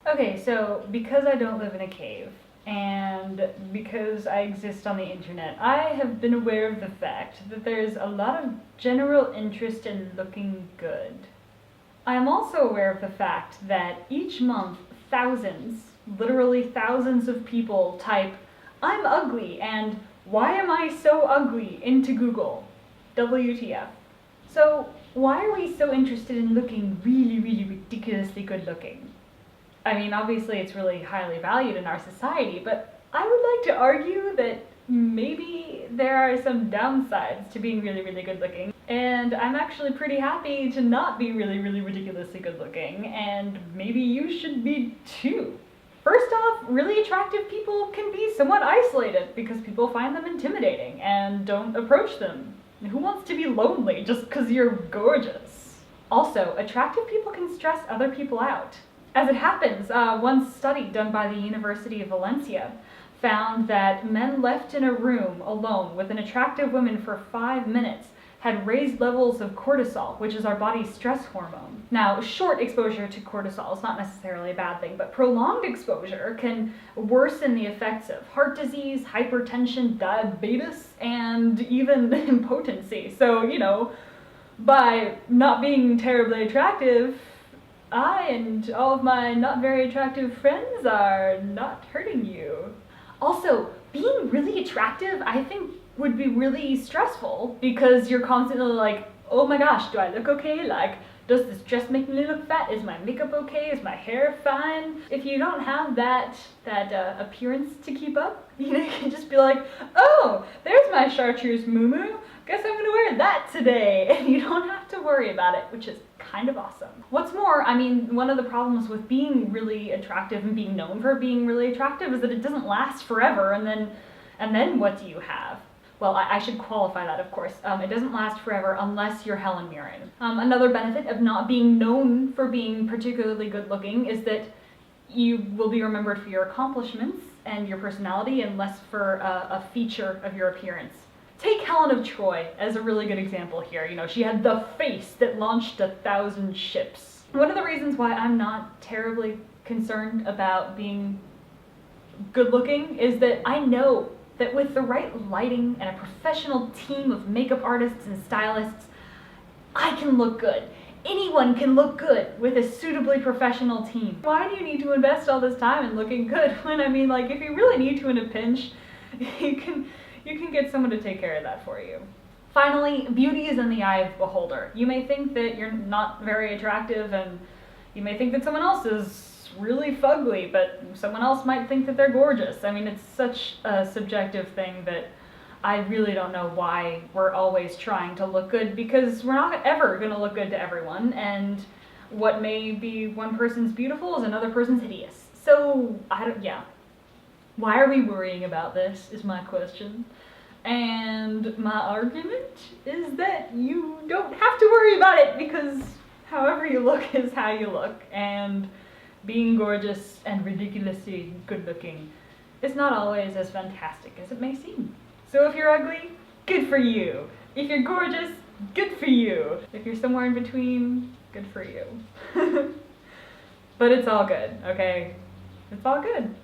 Okay, so because I don't live in a cave, and because I exist on the internet, I have been aware of the fact that there's a lot of general interest in looking good. I am also aware of the fact that each month thousands, literally thousands of people type, "I'm ugly," and "Why am I so ugly?" into Google. WTF. So why are we so interested in looking really, really ridiculously good looking? I mean, obviously it's really highly valued in our society, but I would like to argue that maybe there are some downsides to being really, really good looking. And I'm actually pretty happy to not be really, really ridiculously good looking, and maybe you should be too. First off, really attractive people can be somewhat isolated because people find them intimidating and don't approach them. Who wants to be lonely just because you're gorgeous? Also, attractive people can stress other people out. As it happens, one study done by the University of Valencia found that men left in a room alone with an attractive woman for 5 minutes had raised levels of cortisol, which is our body's stress hormone. Now, short exposure to cortisol is not necessarily a bad thing, but prolonged exposure can worsen the effects of heart disease, hypertension, diabetes, and even impotency. So, by not being terribly attractive, I and all of my not very attractive friends are not hurting you. Also, being really attractive, I think, would be really stressful because you're constantly like, oh my gosh, do I look okay? Like, does this dress make me look fat? Is my makeup okay? Is my hair fine? If you don't have that appearance to keep up, you can just be like, oh, there's my chartreuse muumuu. Guess I'm gonna wear that today. And you don't have to worry about it, which is kind of awesome. What's more, I mean, one of the problems with being really attractive and being known for being really attractive is that it doesn't last forever, and then what do you have? Well, I should qualify that, of course. It doesn't last forever unless you're Helen Mirren. Another benefit of not being known for being particularly good looking is that you will be remembered for your accomplishments and your personality and less for a feature of your appearance. Take Helen of Troy as a really good example here. She had the face that launched 1,000 ships. One of the reasons why I'm not terribly concerned about being good looking is that I know that with the right lighting and a professional team of makeup artists and stylists, I can look good. Anyone can look good with a suitably professional team. Why do you need to invest all this time in looking good when, if you really need to in a pinch, you can get someone to take care of that for you. Finally, beauty is in the eye of the beholder. You may think that you're not very attractive, and you may think that someone else is really fugly, but someone else might think that they're gorgeous. It's such a subjective thing that I really don't know why we're always trying to look good, because we're not ever going to look good to everyone, and what may be one person's beautiful is another person's hideous. So, why are we worrying about this, is my question. And my argument is that you don't have to worry about it, because however you look is how you look, and being gorgeous and ridiculously good looking is not always as fantastic as it may seem. So if you're ugly, good for you. If you're gorgeous, good for you. If you're somewhere in between, good for you. But it's all good, okay? It's all good.